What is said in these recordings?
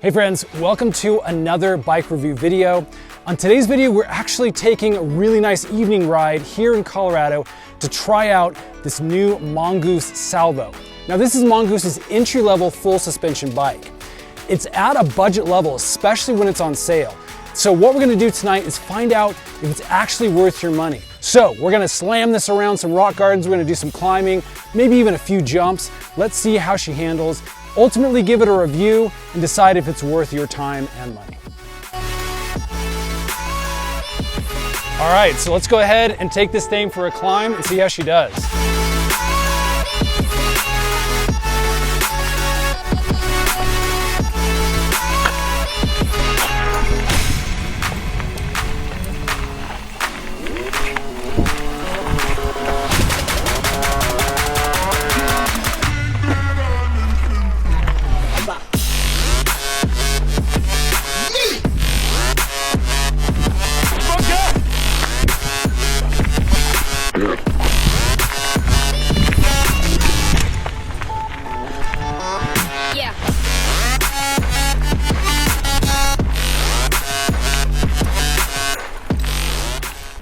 Hey friends, welcome to another bike review video. On today's video, we're actually taking a really nice evening ride here in Colorado to try out this new Mongoose Salvo. Now this is Mongoose's entry-level full suspension bike. It's at a budget level, especially when it's on sale. So what we're gonna do tonight is find out if it's actually worth your money. So we're gonna slam this around some rock gardens, we're gonna do some climbing, maybe even a few jumps. Let's see how she handles. Ultimately give it a review and decide if it's worth your time and money. All right, so let's go ahead and take this thing for a climb and see how she does.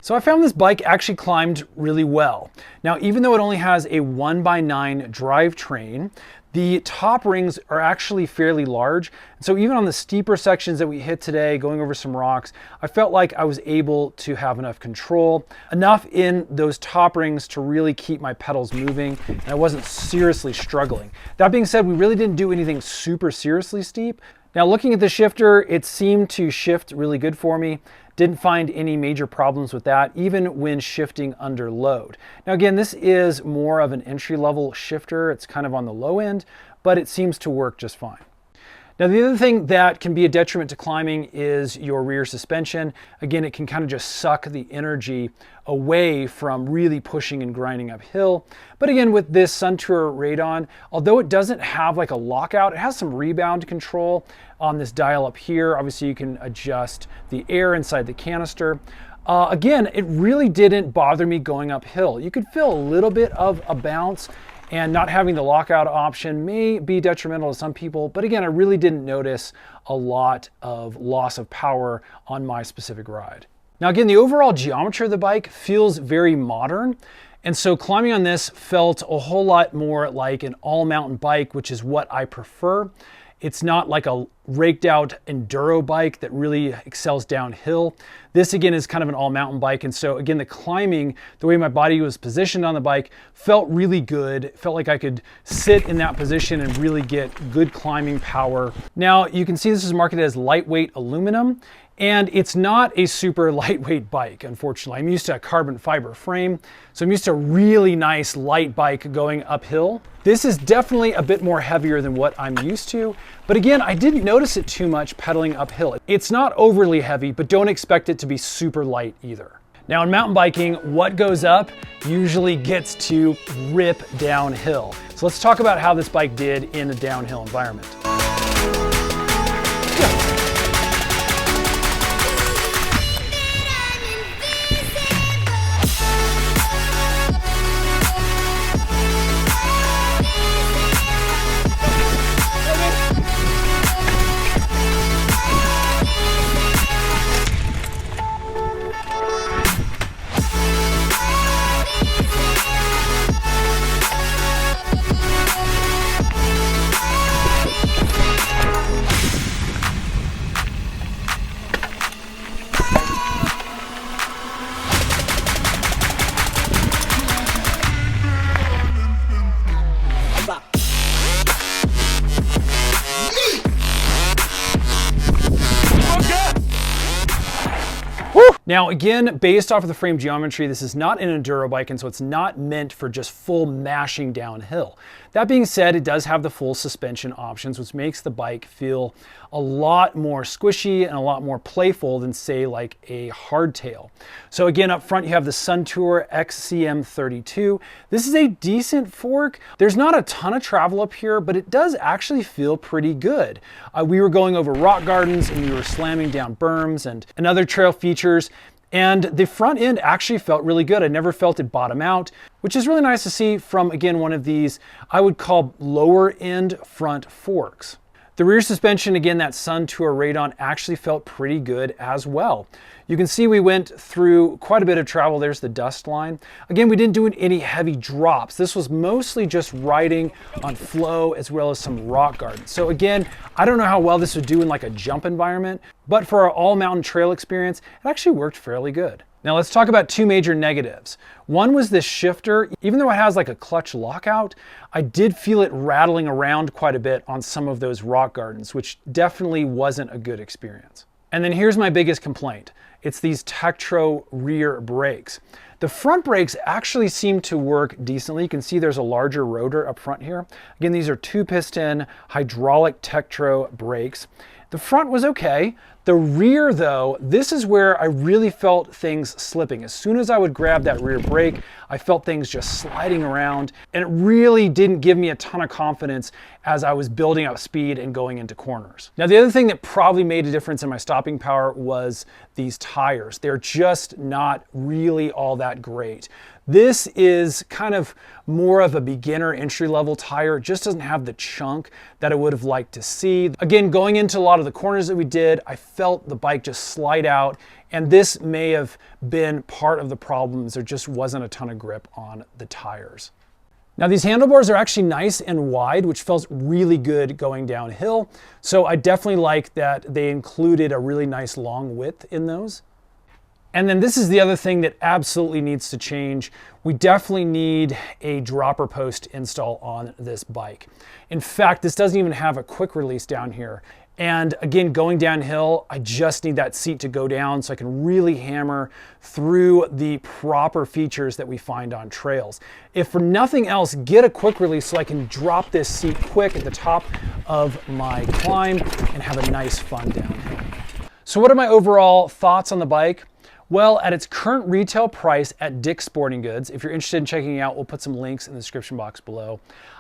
So I found this bike actually climbed really well. Now, even though it only has a 1x9 drivetrain, the top rings are actually fairly large. So even on the steeper sections that we hit today, going over some rocks, I felt like I was able to have enough control, enough in those top rings to really keep my pedals moving, and I wasn't seriously struggling. That being said, we really didn't do anything super seriously steep. Now looking at the shifter, it seemed to shift really good for me. Didn't find any major problems with that, even when shifting under load. Now again, this is more of an entry-level shifter. It's kind of on the low end, but it seems to work just fine. Now the other thing that can be a detriment to climbing is your rear suspension. Again, it can kind of just suck the energy away from really pushing and grinding uphill. But again, with this Suntour Radon, although it doesn't have like a lockout, it has some rebound control on this dial up here. Obviously you can adjust the air inside the canister. Again, it really didn't bother me going uphill. You could feel a little bit of a bounce, and not having the lockout option may be detrimental to some people, but again, I really didn't notice a lot of loss of power on my specific ride. Now again, the overall geometry of the bike feels very modern, and so climbing on this felt a whole lot more like an all-mountain bike, which is what I prefer. It's not like a raked out enduro bike that really excels downhill. This again is kind of an all mountain bike. And so again, the climbing, the way my body was positioned on the bike felt really good. It felt like I could sit in that position and really get good climbing power. Now you can see this is marketed as lightweight aluminum, and it's not a super lightweight bike, unfortunately. I'm used to a carbon fiber frame, so I'm used to a really nice light bike going uphill. This is definitely a bit more heavier than what I'm used to, but again, I didn't notice it too much pedaling uphill. It's not overly heavy, but don't expect it to be super light either. Now in mountain biking, what goes up usually gets to rip downhill. So let's talk about how this bike did in a downhill environment. Now again, based off of the frame geometry, this is not an enduro bike, and so it's not meant for just full mashing downhill. That being said, it does have the full suspension options, which makes the bike feel a lot more squishy and a lot more playful than say like a hardtail. So again, up front you have the Suntour XCM32. This is a decent fork. There's not a ton of travel up here, but it does actually feel pretty good. We were going over rock gardens and we were slamming down berms and other trail features. And the front end actually felt really good. I never felt it bottom out, which is really nice to see from, again, one of these, I would call lower end front forks. The rear suspension, again, that Sun Tour Radon actually felt pretty good as well. You can see we went through quite a bit of travel. There's the dust line. Again, we didn't do any heavy drops. This was mostly just riding on flow as well as some rock garden. So again, I don't know how well this would do in like a jump environment, but for our all mountain trail experience, it actually worked fairly good. Now let's talk about two major negatives. One was this shifter. Even though it has like a clutch lockout, I did feel it rattling around quite a bit on some of those rock gardens, which definitely wasn't a good experience. And then here's my biggest complaint. It's these Tektro rear brakes. The front brakes actually seem to work decently. You can see there's a larger rotor up front here. Again, these are 2-piston hydraulic Tektro brakes. The front was okay. The rear though, this is where I really felt things slipping. As soon as I would grab that rear brake, I felt things just sliding around, and it really didn't give me a ton of confidence as I was building up speed and going into corners. Now, the other thing that probably made a difference in my stopping power was these tires. They're just not really all that great. This is kind of more of a beginner entry-level tire. It just doesn't have the chunk that I would have liked to see. Again, going into a lot of the corners that we did, I felt the bike just slide out, and this may have been part of the problems. There just wasn't a ton of grip on the tires. Now these handlebars are actually nice and wide, which felt really good going downhill. So I definitely like that they included a really nice long width in those. And then this is the other thing that absolutely needs to change. We definitely need a dropper post install on this bike. In fact, this doesn't even have a quick release down here. And again, going downhill, I just need that seat to go down so I can really hammer through the proper features that we find on trails. If for nothing else, get a quick release so I can drop this seat quick at the top of my climb and have a nice fun downhill. So what are my overall thoughts on the bike? Well, at its current retail price at Dick's Sporting Goods, if you're interested in checking it out, we'll put some links in the description box below.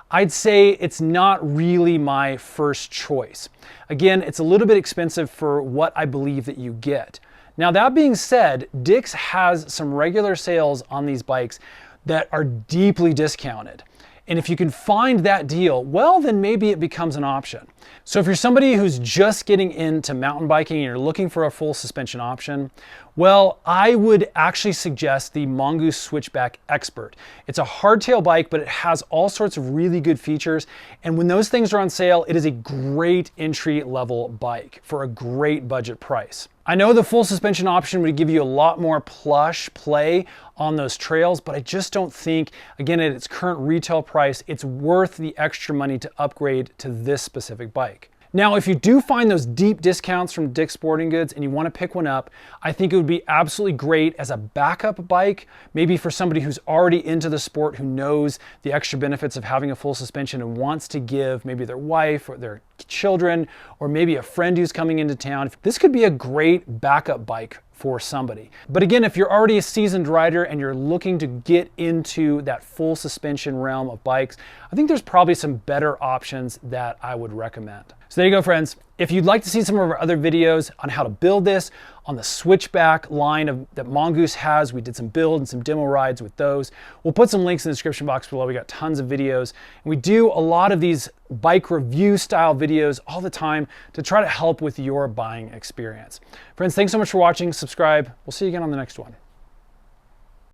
I'd say it's not really my first choice. Again, it's a little bit expensive for what I believe that you get. Now, that being said, Dick's has some regular sales on these bikes that are deeply discounted. And if you can find that deal, well, then maybe it becomes an option. So if you're somebody who's just getting into mountain biking and you're looking for a full suspension option, well, I would actually suggest the Mongoose Switchback Expert. It's a hardtail bike, but it has all sorts of really good features. And when those things are on sale, it is a great entry-level bike for a great budget price. I know the full suspension option would give you a lot more plush play on those trails, but I just don't think, again, at its current retail price, it's worth the extra money to upgrade to this specific bike. Now, if you do find those deep discounts from Dick's Sporting Goods and you want to pick one up, I think it would be absolutely great as a backup bike, maybe for somebody who's already into the sport, who knows the extra benefits of having a full suspension and wants to give maybe their wife or their children or maybe a friend who's coming into town. This could be a great backup bike for somebody. But again, if you're already a seasoned rider and you're looking to get into that full suspension realm of bikes, I think there's probably some better options that I would recommend. So there you go, friends. If you'd like to see some of our other videos on how to build this, on the switchback line that Mongoose has, we did some build and some demo rides with those. We'll put some links in the description box below. We got tons of videos. And we do a lot of these bike review style videos all the time to try to help with your buying experience. Friends, thanks so much for watching. Subscribe. We'll see you again on the next one.